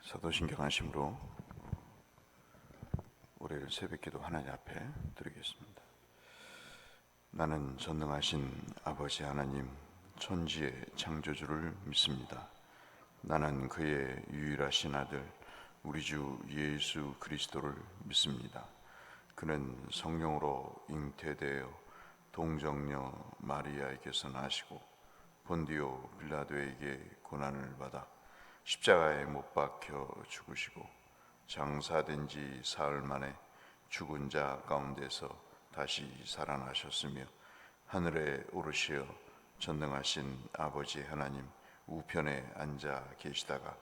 사도신경 안심으로 올해를 새벽기도 하나님 앞에 드리겠습니다. 나는 전능하신 아버지 하나님 천지의 창조주를 믿습니다. 나는 그의 유일하신 아들 우리 주 예수 그리스도를 믿습니다. 그는 성령으로 잉태되어 동정녀 마리아에게서 나시고 본디오 빌라도에게 고난을 받아 십자가에 못 박혀 죽으시고 장사된 지 사흘 만에 죽은 자 가운데서 다시 살아나셨으며 하늘에 오르시어 전능하신 아버지 하나님 우편에 앉아 계시다가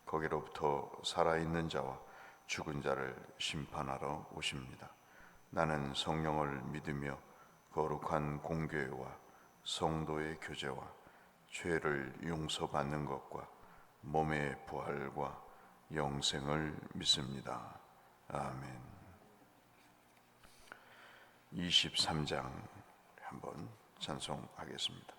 거기로부터 살아있는 자와 죽은 자를 심판하러 오십니다. 나는 성령을 믿으며 거룩한 공교회와 성도의 교제와 죄를 용서받는 것과 몸의 부활과 영생을 믿습니다. 아멘. 23장 한번 찬송하겠습니다.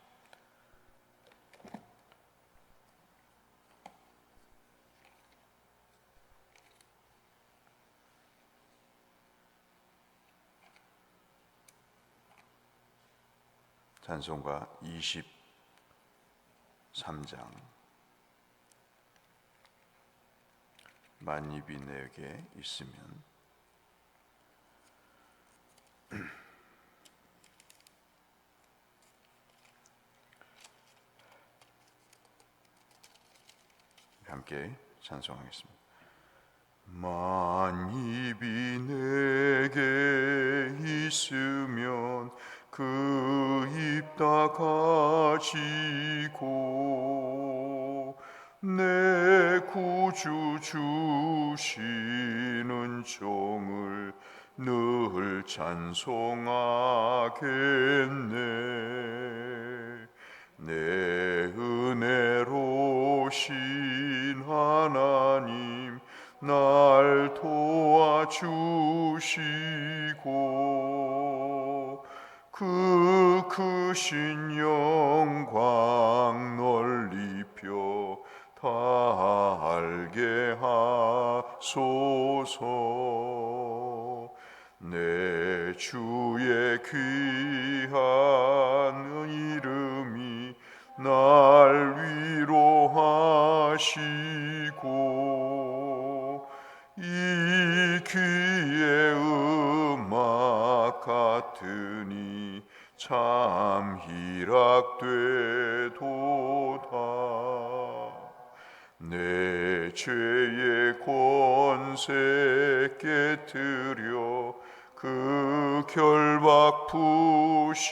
찬송가 23장 만입이 내게 있으면 함께 찬송하겠습니다. 만입이 내게 있으면 그 입 다 가지고 내 구주 주시는 종을 늘 찬송하겠네. 내 은혜로우신 하나님 날 도와주시고 그 크신 영광 널리 펴 다 알게 하소서. 내 주의 귀한 이름이 날 위로하시고 이 귀의 음악 같으니 참 희락되도다. 내 죄의 권세 깨뜨려 그 결박 푸시고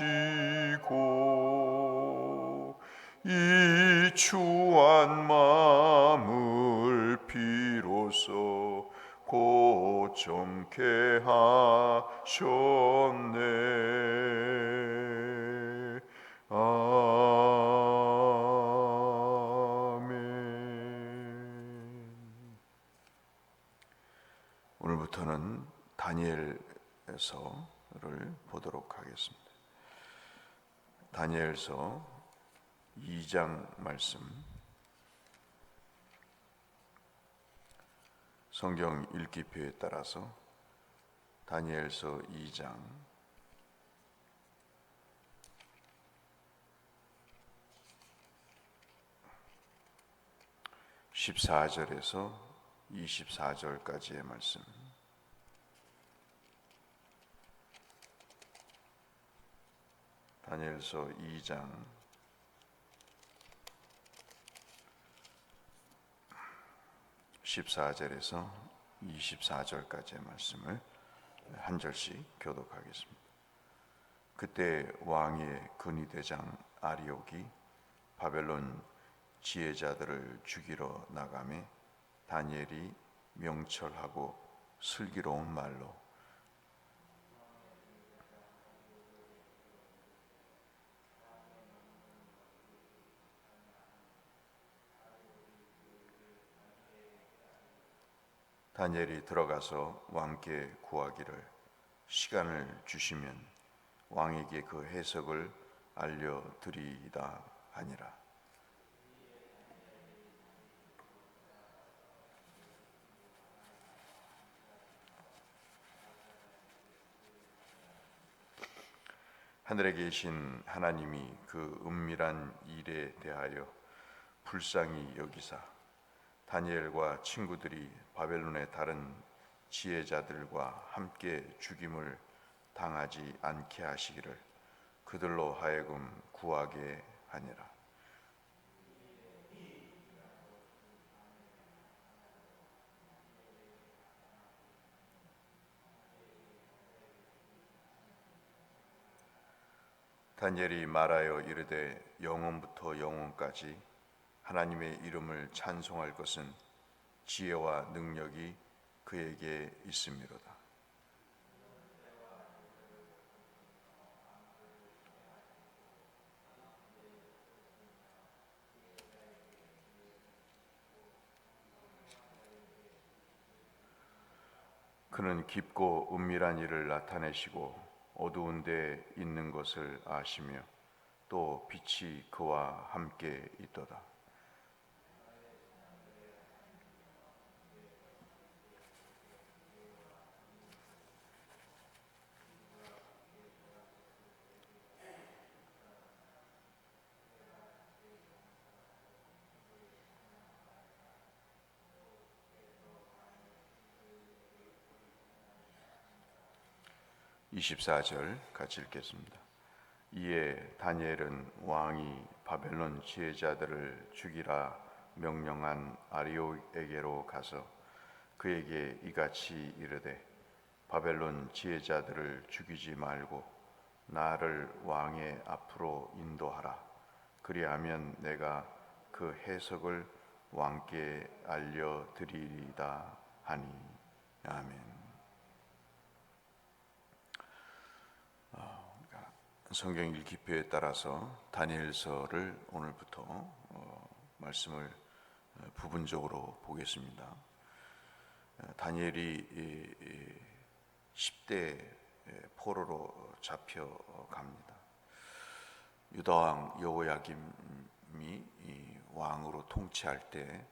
이 추한 마음을 비로소 고정케 하셨네. 아멘. 오늘부터는 다니엘서를 보도록 하겠습니다. 다니엘서 2장 말씀, 성경 읽기표에 따라서 다니엘서 2장 14절에서 24절까지의 말씀, 다니엘서 2장 14절에서 24절까지의 말씀을 한 절씩 교독하겠습니다. 그때 왕의 근위대장 아리옥이 바벨론 지혜자들을 죽이러 나가매 다니엘이 명철하고 슬기로운 말로 다니엘이 들어가서 왕께 구하기를 시간을 주시면 왕에게 그 해석을 알려드리이다 하니라. 하늘에 계신 하나님이 그 은밀한 일에 대하여 불쌍히 여기사 다니엘과 친구들이 바벨론의 다른 지혜자들과 함께 죽임을 당하지 않게 하시기를 그들로 하여금 구하게 하니라. 다니엘이 말하여 이르되 영원부터 영원까지 하나님의 이름을 찬송할 것은 지혜와 능력이 그에게 있음이로다. 그는 깊고 은밀한 일을 나타내시고 어두운 데 있는 것을 아시며 또 빛이 그와 함께 있도다. (24절) 같이 읽겠습니다. 이에 다니엘은 왕이 바벨론 지혜자들을 죽이라 명령한 아리옥에게로 가서 그에게 이같이 이르되 바벨론 지혜자들을 죽이지 말고 나를 왕의 앞으로 인도하라. 그리하면 내가 그 해석을 왕께 알려드리리다 하니. 아멘. 성경 읽기표에 따라서 다니엘서를 오늘부터 말씀을 부분적으로 보겠습니다. 다니엘이 10대 포로로 잡혀갑니다. 유다왕 여호야김이 왕으로 통치할 때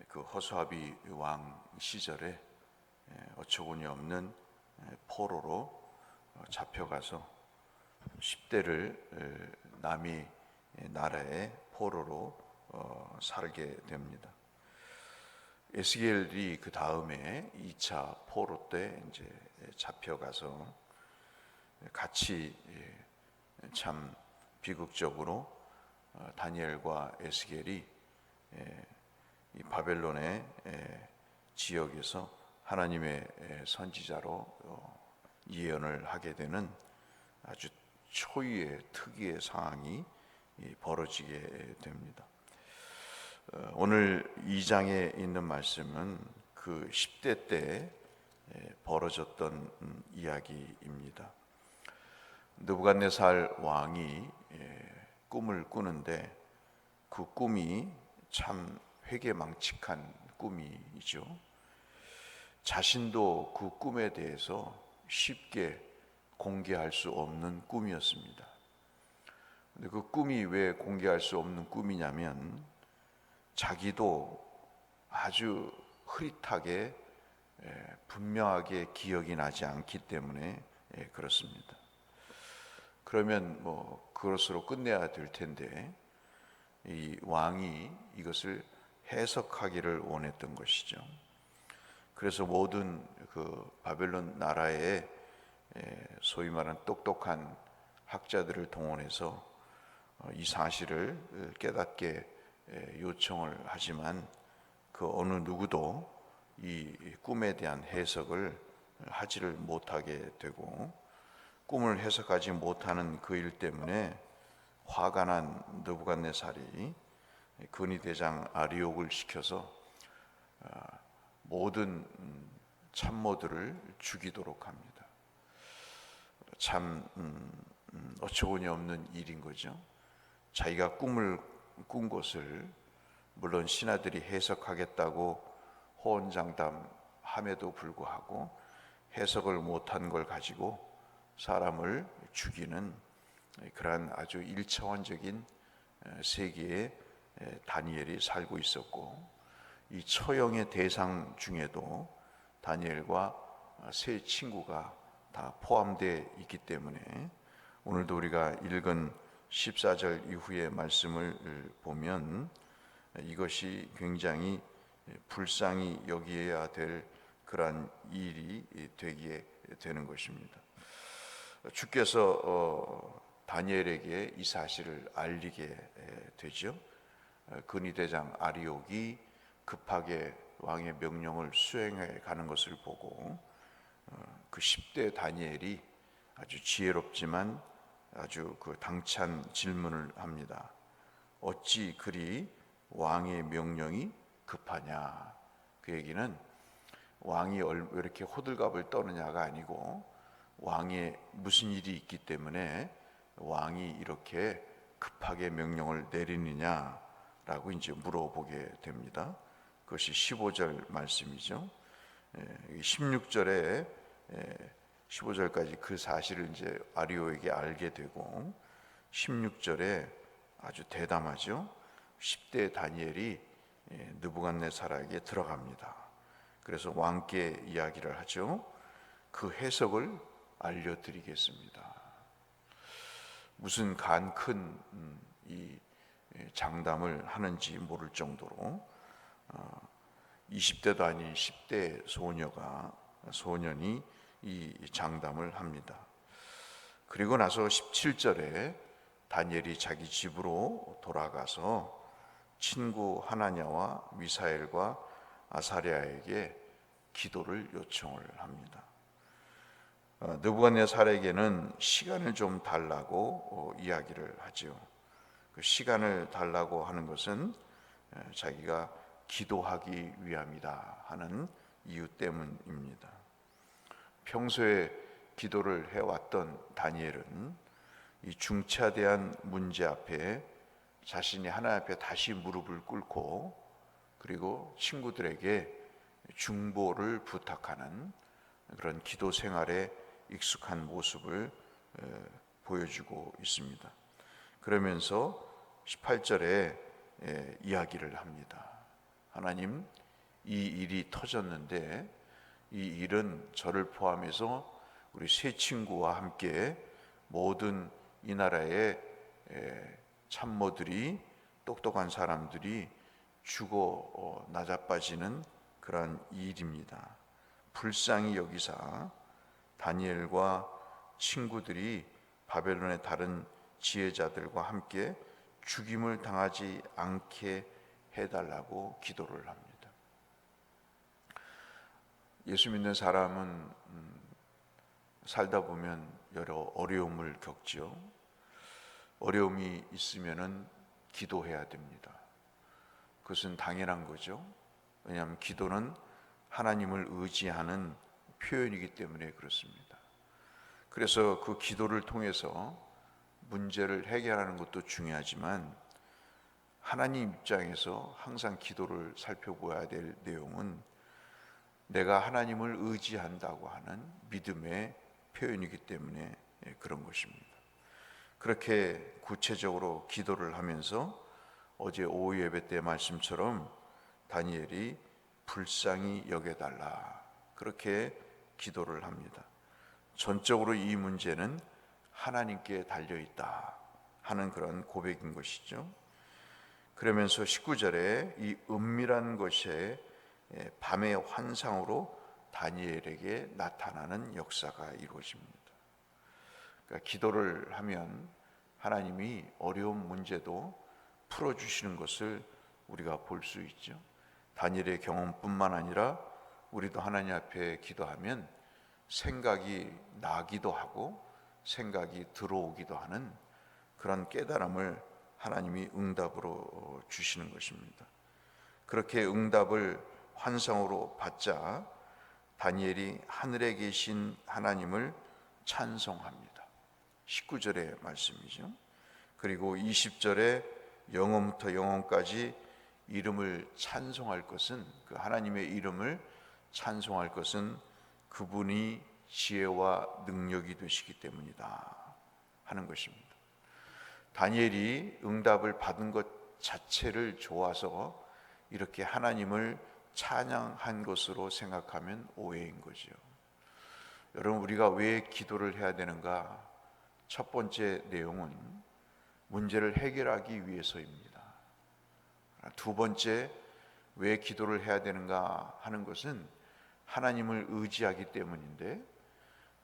그 허수아비 왕 시절에 어처구니 없는 포로로 잡혀가서 10대를 남이 나라의 포로로 살게 됩니다. 에스겔이 그 다음에 2차 포로 때 이제 잡혀가서 같이 참 비극적으로 다니엘과 에스겔이 이 바벨론의 지역에서 하나님의 선지자로 예언을 하게 되는 아주 초유의 특이의 상황이 벌어지게 됩니다. 오늘 2장에 있는 말씀은 그 10대 때 벌어졌던 이야기입니다. 느부갓네살 왕이 꿈을 꾸는데 그 꿈이 참 회개망측한 꿈이죠. 자신도 그 꿈에 대해서 쉽게 공개할 수 없는 꿈이었습니다. 근데 그 꿈이 왜 공개할 수 없는 꿈이냐면 자기도 아주 흐릿하게 분명하게 기억이 나지 않기 때문에 그렇습니다. 그러면 뭐 그것으로 끝내야 될 텐데 이 왕이 이것을 해석하기를 원했던 것이죠. 그래서 모든 그 바벨론 나라의 소위 말하는 똑똑한 학자들을 동원해서 이 사실을 깨닫게 요청을 하지만 그 어느 누구도 이 꿈에 대한 해석을 하지를 못하게 되고 꿈을 해석하지 못하는 그 일 때문에 화가 난 느부갓네살이 근위대장 아리옥을 시켜서 모든 참모들을 죽이도록 합니다. 참 어처구니 없는 일인 거죠. 자기가 꿈을 꾼 것을 물론 신하들이 해석하겠다고 호언장담함에도 불구하고 해석을 못한 걸 가지고 사람을 죽이는 그러한 아주 일차원적인 세계에 다니엘이 살고 있었고, 이 처형의 대상 중에도 다니엘과 세 친구가 다 포함되어 있기 때문에 오늘도 우리가 읽은 14절 이후의 말씀을 보면 이것이 굉장히 불쌍히 여기어야 될 그러한 일이 되게 되는 것입니다. 주께서 다니엘에게 이 사실을 알리게 되죠. 근위대장 아리옥이 급하게 왕의 명령을 수행해 가는 것을 보고 그 10대 다니엘이 아주 지혜롭지만 아주 그 당찬 질문을 합니다. 어찌 그리 왕의 명령이 급하냐? 그 얘기는 왕이 왜 이렇게 호들갑을 떠느냐가 아니고 왕의 무슨 일이 있기 때문에 왕이 이렇게 급하게 명령을 내리느냐라고 이제 물어보게 됩니다. 그것이 15절 말씀이죠. 16절에 15절까지 그 사실을 이제 아리오에게 알게 되고 16절에 아주 대담하죠. 10대 다니엘이 느부갓네살에게 들어갑니다. 그래서 왕께 이야기를 하죠. 그 해석을 알려드리겠습니다. 무슨 간 큰 이 장담을 하는지 모를 정도로 20대도 아닌 10대 소년이 이 장담을 합니다. 그리고 나서 17절에 다니엘이 자기 집으로 돌아가서 친구 하나냐와 미사엘과 아사랴에게 기도를 요청을 합니다. 느부갓네살에게는 시간을 좀 달라고 이야기를 하죠. 그 시간을 달라고 하는 것은 자기가 기도하기 위함이다 하는 이유 때문입니다. 평소에 기도를 해왔던 다니엘은 이 중차대한 문제 앞에 자신이 하나님 앞에 다시 무릎을 꿇고 그리고 친구들에게 중보를 부탁하는 그런 기도 생활에 익숙한 모습을 보여주고 있습니다. 그러면서 18절에 이야기를 합니다. 하나님, 이 일이 터졌는데 이 일은 저를 포함해서 우리 세 친구와 함께 모든 이 나라의 참모들이 똑똑한 사람들이 죽어 나자빠지는 그런 일입니다. 불쌍히 여기사 다니엘과 친구들이 바벨론의 다른 지혜자들과 함께 죽임을 당하지 않게 해달라고 기도를 합니다. 예수 믿는 사람은 살다 보면 여러 어려움을 겪죠. 어려움이 있으면은 기도해야 됩니다. 그것은 당연한 거죠. 왜냐하면 기도는 하나님을 의지하는 표현이기 때문에 그렇습니다. 그래서 그 기도를 통해서 문제를 해결하는 것도 중요하지만 하나님 입장에서 항상 기도를 살펴보아야 될 내용은 내가 하나님을 의지한다고 하는 믿음의 표현이기 때문에 그런 것입니다. 그렇게 구체적으로 기도를 하면서 어제 오후 예배 때 말씀처럼 다니엘이 불쌍히 여겨달라 그렇게 기도를 합니다. 전적으로 이 문제는 하나님께 달려있다 하는 그런 고백인 것이죠. 그러면서 19절에 이 은밀한 것에 밤의 환상으로 다니엘에게 나타나는 역사가 이루어집니다. 그러니까 기도를 하면 하나님이 어려운 문제도 풀어주시는 것을 우리가 볼 수 있죠. 다니엘의 경험뿐만 아니라 우리도 하나님 앞에 기도하면 생각이 나기도 하고 생각이 들어오기도 하는 그런 깨달음을 하나님이 응답으로 주시는 것입니다. 그렇게 응답을 환상으로 받자 다니엘이 하늘에 계신 하나님을 찬송합니다. 19절의 말씀이죠. 그리고 20절에 영원부터 영원까지 이름을 찬송할 것은 그 하나님의 이름을 찬송할 것은 그분이 지혜와 능력이 되시기 때문이다 하는 것입니다. 다니엘이 응답을 받은 것 자체를 좋아서 이렇게 하나님을 찬양한 것으로 생각하면 오해인 거죠. 여러분, 우리가 왜 기도를 해야 되는가 첫 번째 내용은 문제를 해결하기 위해서입니다. 두 번째, 왜 기도를 해야 되는가 하는 것은 하나님을 의지하기 때문인데,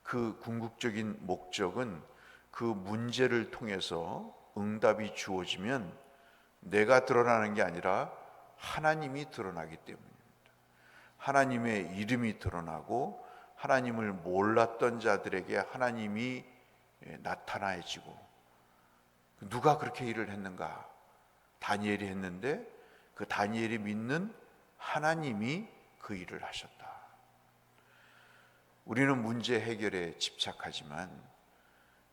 그 궁극적인 목적은 그 문제를 통해서 응답이 주어지면 내가 드러나는 게 아니라 하나님이 드러나기 때문입니다. 하나님의 이름이 드러나고 하나님을 몰랐던 자들에게 하나님이 나타나지고, 누가 그렇게 일을 했는가? 다니엘이 했는데 그 다니엘이 믿는 하나님이 그 일을 하셨다. 우리는 문제 해결에 집착하지만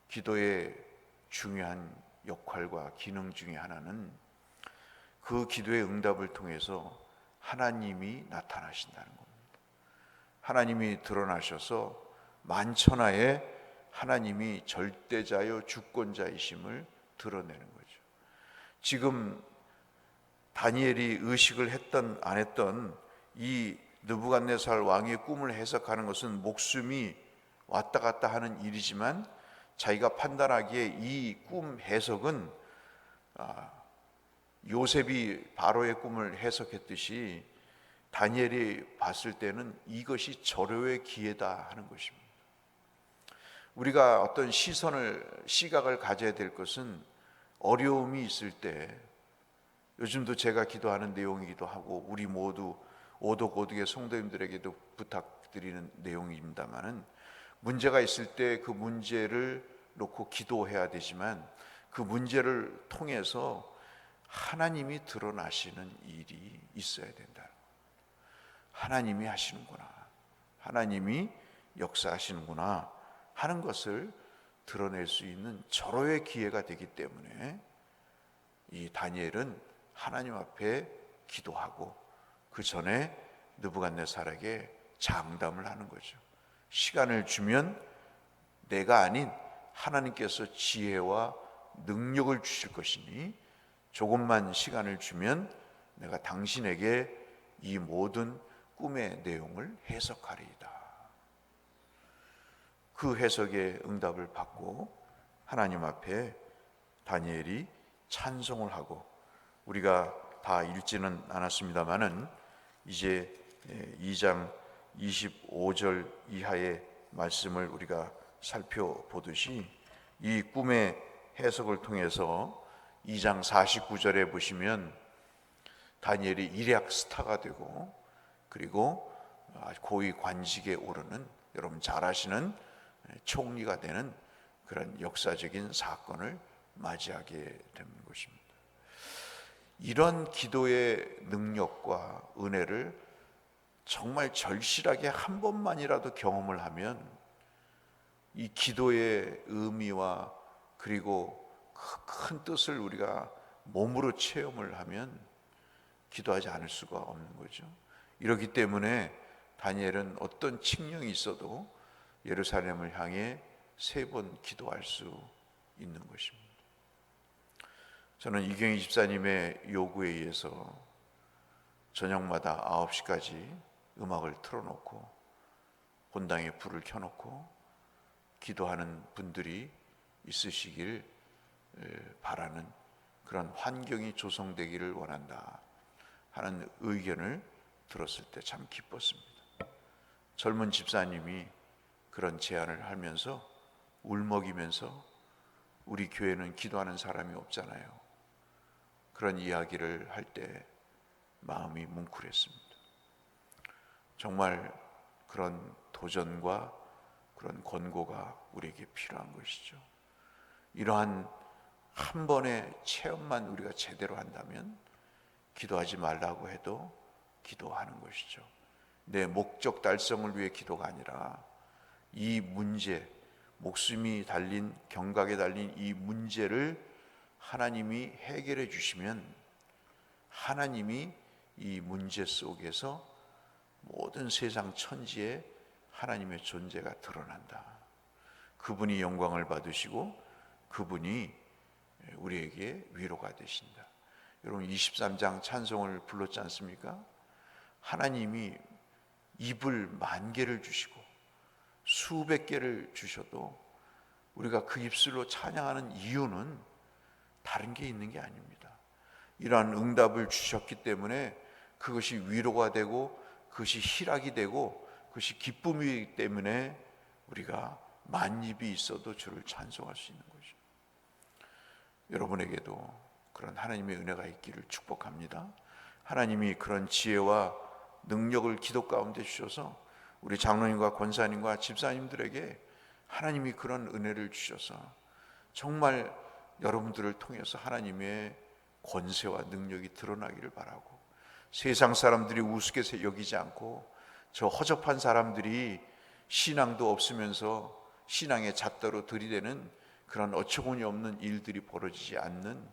기도의 중요한 역할과 기능 중에 하나는 그 기도의 응답을 통해서 하나님이 나타나신다는 겁니다. 하나님이 드러나셔서 만천하에 하나님이 절대자요 주권자이심을 드러내는 거죠. 지금 다니엘이 의식을 했던 안 했던 이 느부갓네살 왕의 꿈을 해석하는 것은 목숨이 왔다 갔다 하는 일이지만, 자기가 판단하기에 이 꿈 해석은 요셉이 바로의 꿈을 해석했듯이 다니엘이 봤을 때는 이것이 절호의 기회다 하는 것입니다. 우리가 어떤 시각을 가져야 될 것은 어려움이 있을 때, 요즘도 제가 기도하는 내용이기도 하고 우리 모두 오독오독의 성도님들에게도 부탁드리는 내용입니다만은, 문제가 있을 때 그 문제를 놓고 기도해야 되지만 그 문제를 통해서 하나님이 드러나시는 일이 있어야 된다. 하나님이 하시는구나, 하나님이 역사하시는구나 하는 것을 드러낼 수 있는 절호의 기회가 되기 때문에 이 다니엘은 하나님 앞에 기도하고 그 전에 느부갓네살에게 장담을 하는 거죠. 시간을 주면 내가 아닌 하나님께서 지혜와 능력을 주실 것이니 조금만 시간을 주면 내가 당신에게 이 모든 꿈의 내용을 해석하리이다. 그 해석의 응답을 받고 하나님 앞에 다니엘이 찬송을 하고, 우리가 다 읽지는 않았습니다마는 이제 2장 25절 이하의 말씀을 우리가 살펴보듯이, 이 꿈의 해석을 통해서 2장 49절에 보시면 다니엘이 일약 스타가 되고, 그리고 고위 관직에 오르는, 여러분 잘 아시는 총리가 되는 그런 역사적인 사건을 맞이하게 되는 것입니다. 이런 기도의 능력과 은혜를 정말 절실하게 한 번만이라도 경험을 하면, 이 기도의 의미와 그리고 큰 뜻을 우리가 몸으로 체험을 하면 기도하지 않을 수가 없는 거죠. 이렇기 때문에 다니엘은 어떤 칙령이 있어도 예루살렘을 향해 3번 기도할 수 있는 것입니다. 저는 이경희 집사님의 요구에 의해서 저녁마다 9시까지 음악을 틀어놓고 본당에 불을 켜놓고 기도하는 분들이 있으시길 바라는 그런 환경이 조성되기를 원한다 하는 의견을 들었을 때 참 기뻤습니다. 젊은 집사님이 그런 제안을 하면서 울먹이면서 우리 교회는 기도하는 사람이 없잖아요, 그런 이야기를 할 때 마음이 뭉클했습니다. 정말 그런 도전과 그런 권고가 우리에게 필요한 것이죠. 이러한 한 번의 체험만 우리가 제대로 한다면 기도하지 말라고 해도 기도하는 것이죠. 내 목적 달성을 위해 기도가 아니라 이 문제, 목숨이 달린, 경각에 달린 이 문제를 하나님이 해결해 주시면 하나님이 이 문제 속에서 모든 세상 천지에 하나님의 존재가 드러난다. 그분이 영광을 받으시고 그분이 우리에게 위로가 되신다. 여러분 23장 찬송을 불렀지 않습니까? 하나님이 입을 10,000개를 주시고 수백 개를 주셔도 우리가 그 입술로 찬양하는 이유는 다른 게 있는 게 아닙니다. 이러한 응답을 주셨기 때문에 그것이 위로가 되고 그것이 희락이 되고 그것이 기쁨이기 때문에 우리가 만입이 있어도 주를 찬송할 수 있는 것이죠. 여러분에게도 그런 하나님의 은혜가 있기를 축복합니다. 하나님이 그런 지혜와 능력을 기도 가운데 주셔서 우리 장로님과 권사님과 집사님들에게 하나님이 그런 은혜를 주셔서 정말 여러분들을 통해서 하나님의 권세와 능력이 드러나기를 바라고, 세상 사람들이 우습게 여기지 않고 저 허접한 사람들이 신앙도 없으면서 신앙의 잣대로 들이대는 그런 어처구니 없는 일들이 벌어지지 않는,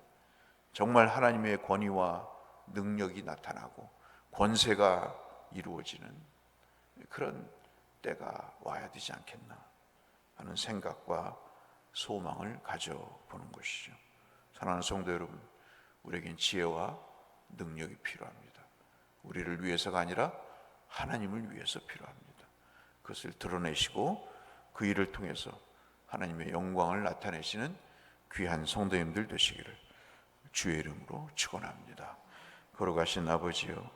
정말 하나님의 권위와 능력이 나타나고 권세가 이루어지는 그런 때가 와야 되지 않겠나 하는 생각과 소망을 가져보는 것이죠. 사랑하는 성도 여러분, 우리에겐 지혜와 능력이 필요합니다. 우리를 위해서가 아니라 하나님을 위해서 필요합니다. 그것을 드러내시고 그 일을 통해서 하나님의 영광을 나타내시는 귀한 성도님들 되시기를 주의 이름으로 축원합니다. 걸어가신 아버지여,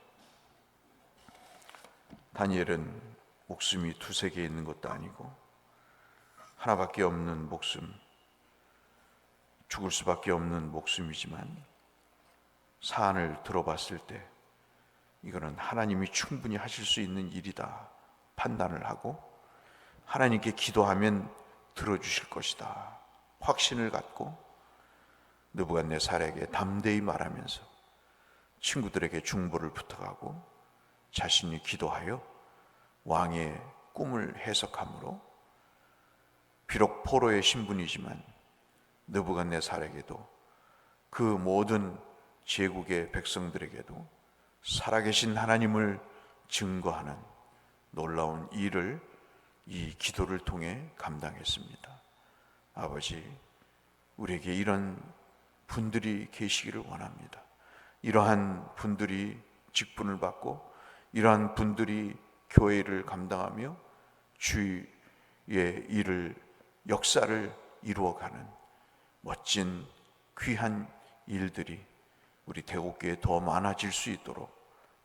다니엘은 목숨이 두세 개 있는 것도 아니고 하나밖에 없는 목숨, 죽을 수밖에 없는 목숨이지만 사안을 들어봤을 때 이거는 하나님이 충분히 하실 수 있는 일이다 판단을 하고 하나님께 기도하면 들어주실 것이다 확신을 갖고 느부갓네살에게 담대히 말하면서 친구들에게 중보를 부탁하고 자신이 기도하여 왕의 꿈을 해석함으로 비록 포로의 신분이지만 느부갓네살에게도 그 모든 제국의 백성들에게도 살아계신 하나님을 증거하는 놀라운 일을 이 기도를 통해 감당했습니다. 아버지, 우리에게 이런 분들이 계시기를 원합니다. 이러한 분들이 직분을 받고 이러한 분들이 교회를 감당하며 주의 일을, 역사를 이루어가는 멋진 귀한 일들이 우리 대곡교회에 더 많아질 수 있도록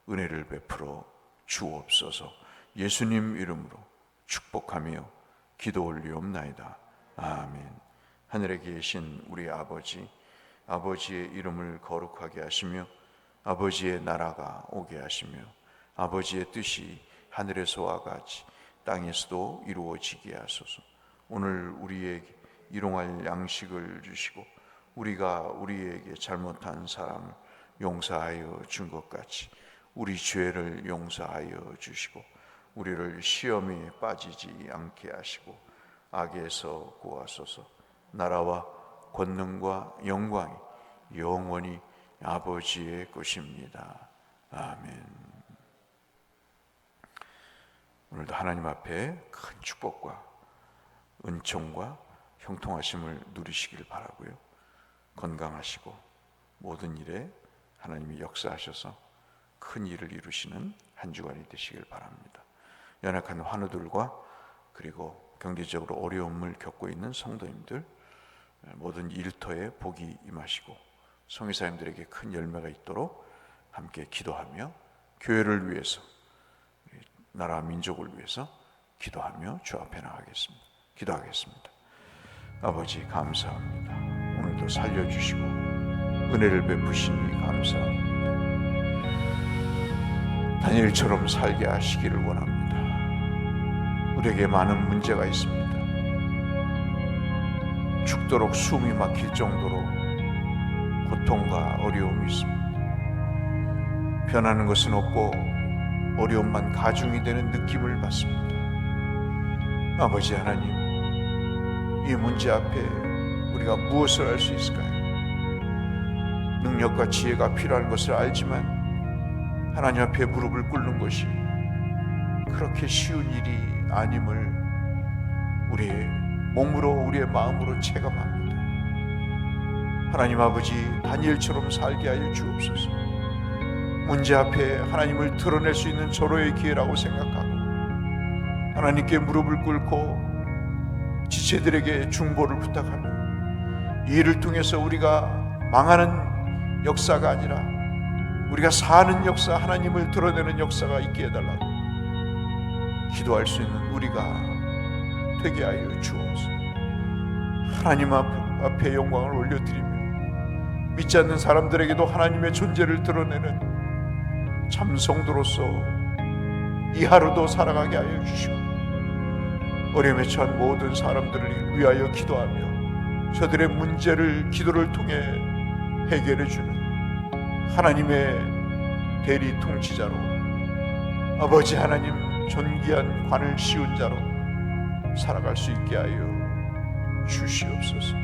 은혜를 베풀어 주옵소서. 예수님 이름으로 축복하며 기도 올리옵나이다. 아멘. 하늘에 계신 우리 아버지, 아버지의 이름을 거룩하게 하시며 아버지의 나라가 오게 하시며 아버지의 뜻이 하늘에서와 같이 땅에서도 이루어지게 하소서. 오늘 우리에게 일용할 양식을 주시고 우리가 우리에게 잘못한 사람을 용서하여 준 것 같이 우리 죄를 용서하여 주시고 우리를 시험에 빠지지 않게 하시고 악에서 구하소서. 나라와 권능과 영광이 영원히 아버지의 것입니다. 아멘. 오늘도 하나님 앞에 큰 축복과 은총과 형통하심을 누리시길 바라고요. 건강하시고 모든 일에 하나님이 역사하셔서 큰 일을 이루시는 한 주간이 되시길 바랍니다. 연약한 환우들과 그리고 경제적으로 어려움을 겪고 있는 성도님들 모든 일터에 복이 임하시고 성의사님들에게 큰 열매가 있도록 함께 기도하며 교회를 위해서, 나라 민족을 위해서 기도하며 주 앞에 나가겠습니다. 기도하겠습니다. 아버지 감사합니다. 오늘도 살려주시고 은혜를 베푸시니 감사합니다. 다니엘처럼 살게 하시기를 원합니다. 우리에게 많은 문제가 있습니다. 죽도록 숨이 막힐 정도로 고통과 어려움이 있습니다. 변하는 것은 없고 어려움만 가중이 되는 느낌을 받습니다. 아버지 하나님, 이 문제 앞에 우리가 무엇을 할 수 있을까요? 능력과 지혜가 필요한 것을 알지만 하나님 앞에 무릎을 꿇는 것이 그렇게 쉬운 일이 아님을 우리의 몸으로 우리의 마음으로 체감합니다. 하나님 아버지, 다니엘처럼 살게 하여 주옵소서. 문제 앞에 하나님을 드러낼 수 있는 절호의 기회라고 생각하고 하나님께 무릎을 꿇고 지체들에게 중보를 부탁하며 이 일을 통해서 우리가 망하는 역사가 아니라 우리가 사는 역사, 하나님을 드러내는 역사가 있게 해달라고 기도할 수 있는 우리가 되게 하여 주옵소서. 하나님 앞에 영광을 올려드리며 믿지 않는 사람들에게도 하나님의 존재를 드러내는 참 성도로서 이 하루도 살아가게 하여 주시고, 어려움에 처한 모든 사람들을 위하여 기도하며 저들의 문제를 기도를 통해 해결해 주는 하나님의 대리 통치자로, 아버지 하나님 존귀한 관을 씌운 자로 살아갈 수 있게 하여 주시옵소서.